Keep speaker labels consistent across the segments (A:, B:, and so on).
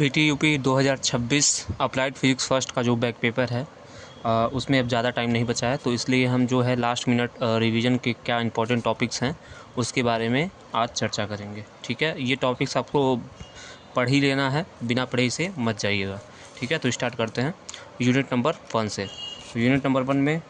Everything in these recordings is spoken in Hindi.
A: VTUP 2026 अप्लाइड फिजिक्स फर्स्ट का जो बैक पेपर है उसमें अब ज़्यादा टाइम नहीं बचा है, तो इसलिए हम जो है लास्ट मिनट रिवीजन के क्या इंपॉर्टेंट टॉपिक्स हैं उसके बारे में आज चर्चा करेंगे। ठीक है, ये टॉपिक्स आपको पढ़ ही लेना है, बिना पढ़े से मत जाइएगा। ठीक है, तो स्टार्ट करते हैं यूनिट नंबर 1 से। यूनिट नंबर 1 में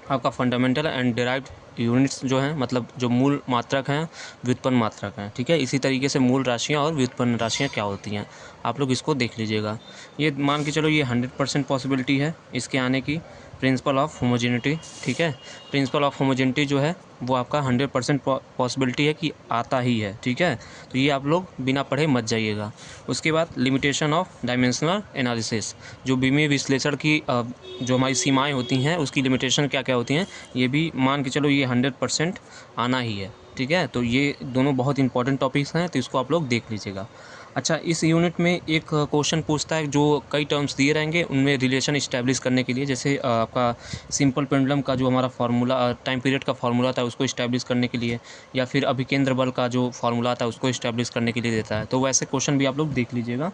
A: आपका फंडामेंटल एंड डिराइव्ड यूनिट्स जो हैं, मतलब जो मूल मात्रक हैं, व्युत्पन्न मात्रक हैं। ठीक है, इसी तरीके से मूल राशियां और व्युत्पन्न राशियां क्या होती हैं आप लोग इसको देख लीजिएगा। ये मान के चलो ये 100% पॉसिबिलिटी है इसके आने की, प्रिंसिपल ऑफ होमोजेनिटी। ठीक है, प्रिंसिपल ऑफ होमोजेनिटी जो है वो आपका 100% पॉसिबिलिटी है कि आता ही है। ठीक है, तो ये आप लोग बिना पढ़े मत जाइएगा। उसके बाद लिमिटेशन ऑफ डायमेंशनल एनालिसिस, जो बीमीय विश्लेषण की जो हमारी सीमाएं होती हैं उसकी लिमिटेशन क्या क्या होती हैं, ये भी मान के चलो ये 100% आना ही है। ठीक है, तो ये दोनों बहुत इंपॉर्टेंट टॉपिक्स हैं, तो इसको आप लोग देख लीजिएगा। अच्छा, इस यूनिट में एक क्वेश्चन पूछता है, जो कई टर्म्स दिए रहेंगे उनमें रिलेशन इस्टेब्लिश करने के लिए, जैसे आपका सिंपल पेंडुलम का जो हमारा फार्मूला टाइम पीरियड का फार्मूला था उसको इस्टेब्लिश करने के लिए, या फिर अभिकेंद्र बल का जो फार्मूला था उसको इस्टेब्लिश करने के लिए देता है। तो वैसे क्वेश्चन भी आप लोग देख लीजिएगा।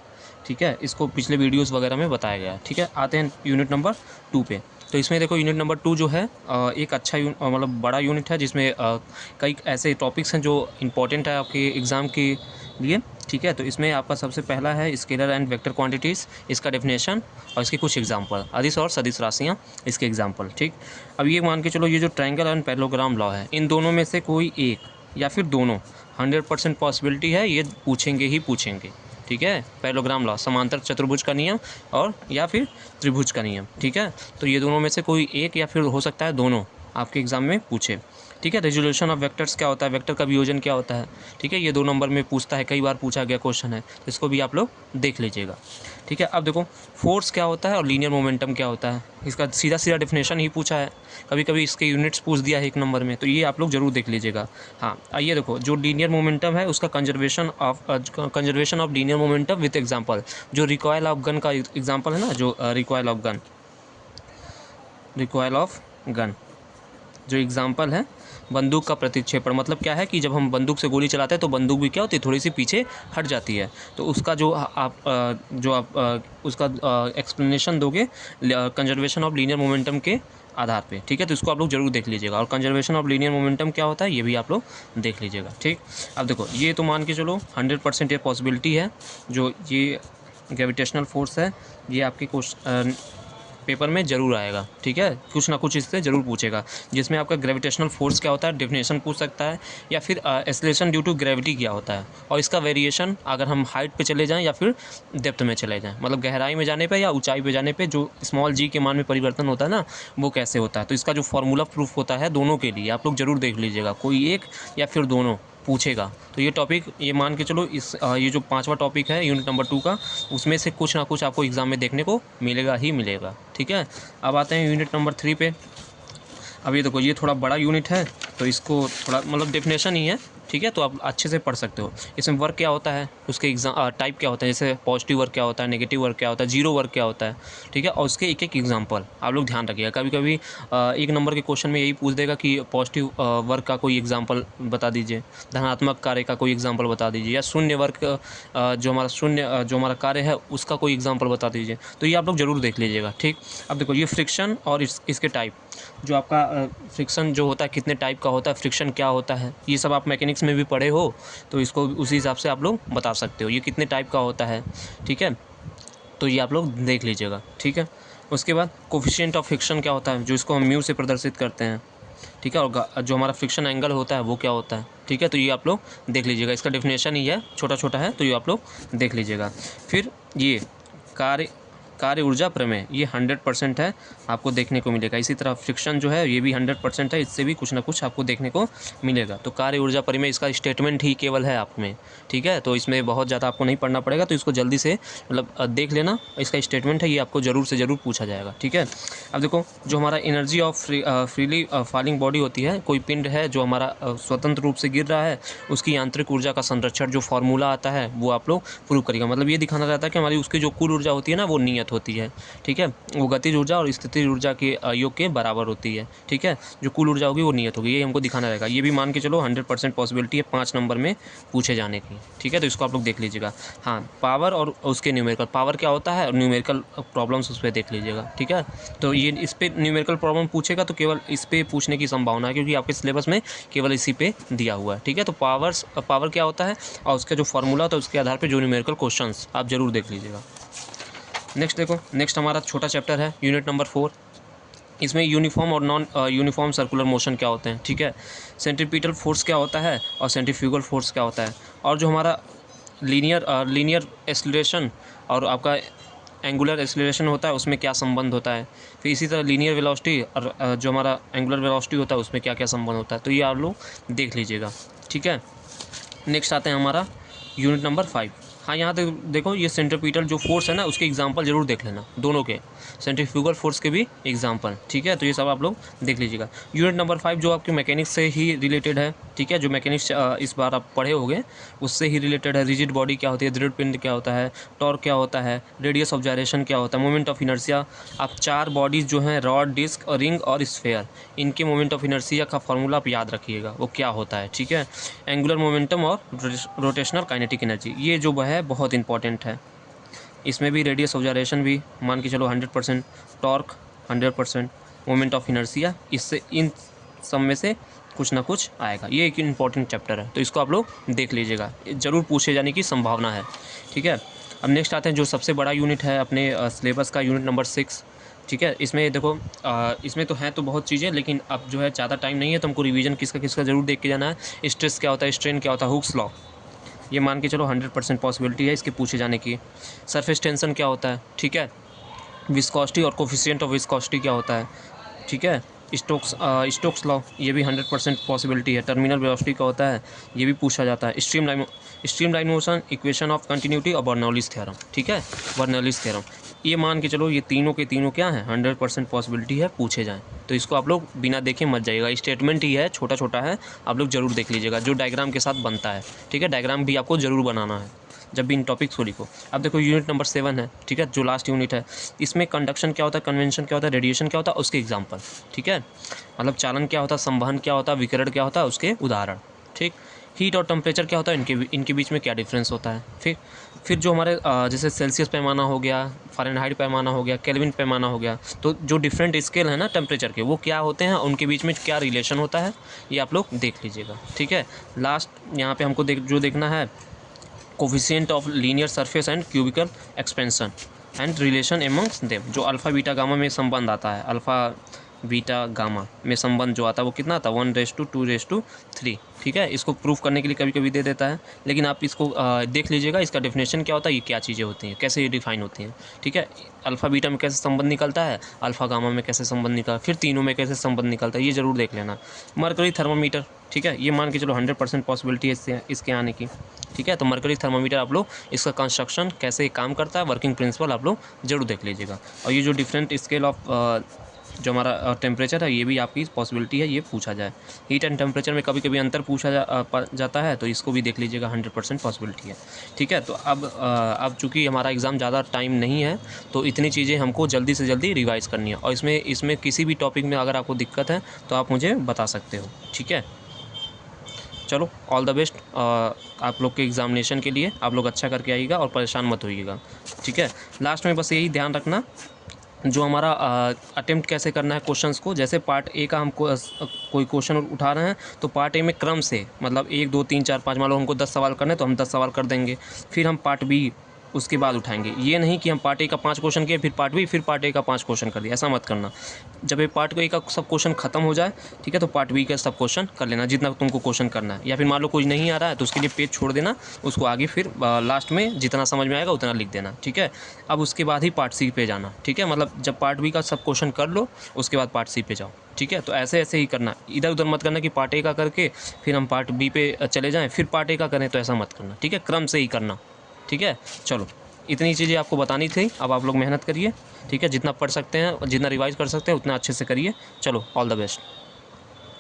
A: ठीक है, इसको पिछले वीडियोज़ वगैरह में बताया गया है। ठीक है, आते हैं यूनिट नंबर 2 पे। तो इसमें देखो यूनिट नंबर 2 जो है एक अच्छा मतलब बड़ा यूनिट है, जिसमें कई ऐसे टॉपिक्स हैं जो इम्पोर्टेंट है आपके एग्ज़ाम के लिए। ठीक है, तो इसमें आपका सबसे पहला है स्केलर एंड वेक्टर क्वांटिटीज़, इसका डेफिनेशन और इसके कुछ एग्जांपल, अदिश और सदिश राशियाँ, इसके एग्जांपल। ठीक, अब ये मान के चलो ये जो ट्रायंगल एंड पैरेललोग्राम लॉ है, इन दोनों में से कोई एक या फिर दोनों 100% पॉसिबिलिटी है, ये पूछेंगे ही पूछेंगे। ठीक है, पैरेललोग्राम लॉ, समांतर चतुर्भुज का नियम और या फिर त्रिभुज का नियम। ठीक है, तो ये दोनों में से कोई एक या फिर हो सकता है दोनों आपके एग्जाम में पूछे। ठीक है, रेजोल्यूशन ऑफ वेक्टर्स क्या होता है, वेक्टर का वियोजन क्या होता है। ठीक है, ये 2 नंबर में पूछता है, कई बार पूछा गया क्वेश्चन है, तो इसको भी आप लोग देख लीजिएगा। ठीक है, अब देखो फोर्स क्या होता है और लीनियर मोमेंटम क्या होता है, इसका सीधा सीधा डेफिनेशन ही पूछा है, कभी कभी इसके यूनिट्स पूछ दिया है 1 नंबर में, तो ये आप लोग जरूर देख लीजिएगा। हाँ, आइए देखो, जो लीनियर मोमेंटम है उसका conservation of linear momentum with example, जो रिकॉयल ऑफ गन का एग्जांपल है ना, जो रिकॉयल ऑफ गन जो एग्जांपल है, बंदूक का प्रतिक्षेपण, मतलब क्या है कि जब हम बंदूक से गोली चलाते हैं तो बंदूक भी क्या होती है, थोड़ी सी पीछे हट जाती है। तो उसका जो आप उसका एक्सप्लेनेशन दोगे कंजर्वेशन ऑफ लीनियर मोमेंटम के आधार पे। ठीक है, तो इसको आप लोग जरूर देख लीजिएगा, और कंजर्वेशन ऑफ लीनियर मोमेंटम क्या होता है ये भी आप लोग देख लीजिएगा। ठीक, अब देखो ये तो मान के चलो 100% ये पॉसिबिलिटी है, जो ये ग्रेविटेशनल फोर्स है ये आपके क्वेश्चन पेपर में ज़रूर आएगा। ठीक है, कुछ ना कुछ इससे ज़रूर पूछेगा, जिसमें आपका ग्रेविटेशनल फोर्स क्या होता है डेफिनेशन पूछ सकता है, या फिर एक्सेलरेशन ड्यू टू ग्रेविटी क्या होता है, और इसका वेरिएशन अगर हम हाइट पे चले जाएं या फिर डेप्थ में चले जाएं, मतलब गहराई में जाने पे या ऊंचाई पे जाने पे जो स्मॉल जी के मान में परिवर्तन होता है ना, वो कैसे होता है। तो इसका जो फॉर्मूला प्रूफ होता है दोनों के लिए आप लोग ज़रूर देख लीजिएगा, कोई एक या फिर दोनों पूछेगा। तो ये टॉपिक ये मान के चलो इस ये जो 5वां टॉपिक है यूनिट नंबर 2 का, उसमें से कुछ ना कुछ आपको एग्ज़ाम में देखने को मिलेगा ही मिलेगा। ठीक है, अब आते हैं यूनिट नंबर 3 पे। अब ये देखो ये थोड़ा बड़ा यूनिट है, तो इसको थोड़ा मतलब डेफिनेशन ही है। ठीक है, तो आप अच्छे से पढ़ सकते हो। इसमें वर्क क्या होता है, उसके एग्जाम टाइप क्या होता है, जैसे पॉजिटिव वर्क क्या होता है, नेगेटिव वर्क क्या होता है, जीरो वर्क क्या होता है। ठीक है, और उसके एक एक एग्जांपल आप लोग ध्यान रखिएगा। कभी कभी 1 नंबर के क्वेश्चन में यही पूछ देगा कि पॉजिटिव वर्क का कोई एग्जाम्पल बता दीजिए, धनात्मक कार्य का कोई एग्जाम्पल बता दीजिए, या शून्य वर्क जो हमारा कार्य है उसका कोई एग्जाम्पल बता दीजिए। तो ये आप लोग जरूर देख लीजिएगा। ठीक, अब देखो ये फ्रिक्शन और इसके टाइप, जो आपका फ्रिक्शन जो होता है कितने टाइप का होता है, फ्रिक्शन क्या होता है, ये सब आप मैकेनिक्स में भी पढ़े हो, तो इसको उसी हिसाब से आप लोग बता सकते हो ये कितने टाइप का होता है। ठीक है, तो ये आप लोग देख लीजिएगा। ठीक है, उसके बाद कोफिशिएंट ऑफ फ्रिक्शन क्या होता है, जो इसको हम म्यू से प्रदर्शित करते हैं। ठीक है, और जो हमारा फ्रिक्शन एंगल होता है वो क्या होता है। ठीक है, तो ये आप लोग देख लीजिएगा, इसका डेफिनेशन ही है, छोटा छोटा है, तो ये आप लोग देख लीजिएगा। फिर ये कार्य ऊर्जा प्रमेय, ये 100% है, आपको देखने को मिलेगा। इसी तरह फ्रिक्शन जो है ये भी 100% है, इससे भी कुछ ना कुछ आपको देखने को मिलेगा। तो कार्य ऊर्जा प्रमेय इसका स्टेटमेंट ही केवल है आप में। ठीक है, तो इसमें बहुत ज़्यादा आपको नहीं पढ़ना पड़ेगा, तो इसको जल्दी से मतलब देख लेना, इसका स्टेटमेंट है, ये आपको ज़रूर से ज़रूर पूछा जाएगा। ठीक है, अब देखो जो हमारा energy of freely falling body होती है, कोई पिंड है जो हमारा स्वतंत्र रूप से गिर रहा है, उसकी यांत्रिक ऊर्जा का संरक्षण जो फॉर्मूला आता है वो आप लोग प्रूव करिएगा। मतलब ये दिखाना रहता है कि हमारी उसकी जो कुल ऊर्जा होती है ना वो नियत नियत होती है, ठीक है। वो गतिज ऊर्जा और स्थितिज ऊर्जा के योग के बराबर होती है, ठीक है। जो कुल ऊर्जा होगी वो नियत होगी, ये हमको दिखाना रहेगा। ये भी मान के चलो 100% पॉसिबिलिटी है 5 नंबर में पूछे जाने की, ठीक है। तो इसको आप लोग देख लीजिएगा। हाँ, पावर और उसके न्यूमेरिकल, पावर क्या होता है और न्यूमेरिकल प्रॉब्लम्स उस पर देख लीजिएगा, ठीक है। तो ये इस पर न्यूमेरिकल प्रॉब्लम पूछेगा तो केवल इस पर पूछने की संभावना है, क्योंकि आपके सिलेबस में केवल इसी पे दिया हुआ है, ठीक है। तो पावर क्या होता है और उसका जो फॉर्मूला होता है उसके आधार पर जो न्यूमेरिकल क्वेश्चंस आप जरूर देख लीजिएगा। नेक्स्ट देखो, नेक्स्ट हमारा छोटा चैप्टर है यूनिट नंबर 4। इसमें यूनिफॉर्म और नॉन यूनिफॉर्म सर्कुलर मोशन क्या होते हैं, ठीक है। सेंट्रीपिटल फोर्स क्या होता है और सेंट्रीफ्यूगल फोर्स क्या होता है, और जो हमारा लीनियर एक्सीलरेशन और आपका एंगुलर एक्सीलरेशन होता है उसमें क्या संबंध होता है। फिर इसी तरह लीनियर वेलोसिटी और जो हमारा एंगुलर वेलोसिटी होता है उसमें क्या क्या संबंध होता है, तो ये आप लोग देख लीजिएगा, ठीक है। नेक्स्ट आते हैं हमारा यूनिट नंबर 5। हाँ, यहाँ तक देखो, ये सेंट्रीपिटल जो फोर्स है ना उसके एग्जांपल जरूर देख लेना, दोनों के, सेंट्रीफ्यूगल फोर्स के भी एग्जांपल, ठीक है। तो ये सब आप लोग देख लीजिएगा। यूनिट नंबर 5 जो आपके मैकेनिक्स से ही रिलेटेड है, ठीक है। जो मैकेनिक्स इस बार आप पढ़े होंगे उससे ही रिलेटेड है। रिजिड बॉडी क्या होती है, दृढ़ पिंड क्या होता है, टॉर्क क्या होता है, रेडियस ऑफ जायरेशन क्या होता है, मोमेंट ऑफ इनर्शिया। आप 4 बॉडीज़ जो हैं, रॉड, डिस्क, रिंग और स्फेयर, इनके मोमेंट ऑफ इनर्शिया का फॉर्मूला आप याद रखिएगा वो क्या होता है, ठीक है। एंगुलर मोमेंटम और रोटेशनल काइनेटिक एनर्जी, ये जो है बहुत इंपॉर्टेंट है। इसमें भी रेडियस ऑफ जायरेशन भी मान के चलो 100%, टॉर्क 100%, मोमेंट ऑफ इनर्शिया, इससे इन सब में से कुछ ना कुछ आएगा। ये एक इम्पॉर्टेंट चैप्टर है, तो इसको आप लोग देख लीजिएगा, ज़रूर पूछे जाने की संभावना है, ठीक है। अब नेक्स्ट आते हैं जो सबसे बड़ा यूनिट है अपने सिलेबस का, यूनिट नंबर 6, ठीक है। इसमें देखो इसमें तो है तो बहुत चीज़ें, लेकिन अब जो है ज़्यादा टाइम नहीं है तो हमको रिवीजन किसका किसका ज़रूर देख के जाना है। स्ट्रेस क्या होता है, स्ट्रेन क्या होता है, हुक्स लॉ, ये मान के चलो 100% पॉसिबिलिटी है इसके पूछे जाने की। सरफेस टेंशन क्या होता है, ठीक है। विस्कोसिटी और कोफिशिएंट ऑफ विस्कोसिटी क्या होता है, ठीक है। स्टोक्स लॉ, ये भी 100% पॉसिबिलिटी है। टर्मिनल वेलोसिटी क्या होता है, ये भी पूछा जाता है। Streamline motion, equation of continuity और बर्नौलीज थ्योरम, ठीक है, बर्नौलीज थ्योरम, ये मान के चलो ये तीनों के तीनों क्या हैं, 100% पॉसिबिलिटी है पूछे जाएँ। तो इसको आप लोग बिना देखे मत जाइएगा, स्टेटमेंट ही है, छोटा छोटा है, आप लोग जरूर देख लीजिएगा, जो डायग्राम के साथ बनता है, ठीक है। डायग्राम भी आपको ज़रूर बनाना है जब भी इन टॉपिक्स को लिखो। अब देखो यूनिट नंबर 7 है, ठीक है, जो लास्ट यूनिट है। इसमें कंडक्शन क्या होता है, कन्वेंशन क्या होता है, रेडिएशन क्या होता है, उसके एग्जाम्पल, ठीक है। मतलब चालन क्या होता है, संवहन क्या होता है, विकिरण क्या होता है, उसके उदाहरण, ठीक। हीट और टेम्परेचर क्या होता है, इनके बीच में क्या डिफरेंस होता है। फिर जो हमारे जैसे सेल्सियस पैमाना हो गया, फ़ारेनहाइट पैमाना हो गया, केल्विन पैमाना हो गया, तो जो डिफरेंट स्केल है ना टेम्परेचर के, वो क्या होते हैं, उनके बीच में क्या रिलेशन होता है, ये आप लोग देख लीजिएगा, ठीक है। लास्ट यहाँ पे हमको जो देखना है, coefficient of linear surface and cubical expansion and relation amongst them, जो अल्फ़ा बीटा गामा में संबंध आता है, अल्फ़ा बीटा गामा में संबंध जो आता है वो कितना आता है, 1:2:3, ठीक है। इसको प्रूफ करने के लिए कभी कभी दे देता है, लेकिन आप इसको देख लीजिएगा, इसका डेफिनेशन क्या होता है, ये क्या चीज़ें होती हैं, कैसे ये डिफाइन होती हैं, ठीक है। अल्फ़ा बीटा में कैसे संबंध निकलता है, अल्फ़ा गामा में कैसे संबंध निकलता है, फिर तीनों में कैसे संबंध निकलता है, ये ज़रूर देख लेना। मरकरी थर्मामीटर, ठीक है, ये मान के चलो 100% पॉसिबिलिटी है इसके आने की, ठीक है। तो मरकरी थर्मामीटर आप लोग इसका कंस्ट्रक्शन कैसे काम करता है, वर्किंग प्रिंसिपल आप लोग जरूर देख लीजिएगा। और ये जो डिफरेंट स्केल ऑफ जो हमारा टेम्परेचर है, ये भी आपकी पॉसिबिलिटी है ये पूछा जाए। हीट एंड टेम्परेचर में कभी कभी अंतर पूछा जाता है, तो इसको भी देख लीजिएगा, 100% पॉसिबिलिटी है, ठीक है। तो अब चूँकि हमारा एग्ज़ाम ज़्यादा टाइम नहीं है, तो इतनी चीज़ें हमको जल्दी से जल्दी रिवाइज़ करनी है। और इसमें किसी भी टॉपिक में अगर आपको दिक्कत है तो आप मुझे बता सकते हो, ठीक है। चलो, ऑल द बेस्ट आप लोग के एग्ज़ामिनेशन के लिए। आप लोग अच्छा करके आइएगा और परेशान मत होइएगा, ठीक है। लास्ट में बस यही ध्यान रखना, जो हमारा अटेम्प्ट कैसे करना है क्वेश्चंस को, जैसे पार्ट ए का हमको कोई क्वेश्चन उठा रहे हैं तो पार्ट ए में क्रम से, मतलब 1 2 3 4 5, मान लो हमको 10 सवाल करने हैं तो हम 10 सवाल कर देंगे, फिर हम पार्ट बी उसके बाद उठाएंगे। ये नहीं कि हम पार्ट ए का 5 क्वेश्चन किए, फिर पार्ट बी, फिर पार्ट ए का 5 क्वेश्चन कर दिया, ऐसा मत करना। जब ये पार्ट ए का सब क्वेश्चन खत्म हो जाए, ठीक है, तो पार्ट बी का सब क्वेश्चन कर लेना, जितना तुमको क्वेश्चन करना है। या फिर मान लो कोई नहीं आ रहा है तो उसके लिए पेज छोड़ देना, उसको आगे फिर लास्ट में जितना समझ में आएगा उतना लिख देना, ठीक है। अब उसके बाद ही पार्ट सी पे जाना, ठीक है। मतलब जब पार्ट बी का सब क्वेश्चन कर लो उसके बाद पार्ट सी पे जाओ, ठीक है। तो ऐसे ही करना, इधर उधर मत करना कि पार्ट ए का करके फिर हम पार्ट बी पे चले जाएँ, फिर पार्ट ए का करें, तो ऐसा मत करना, ठीक है। क्रम से ही करना, ठीक है। चलो, इतनी चीज़ें आपको बतानी थी। अब आप लोग मेहनत करिए, ठीक है, जितना पढ़ सकते हैं, जितना रिवाइज़ कर सकते हैं उतना अच्छे से करिए। चलो, ऑल द बेस्ट।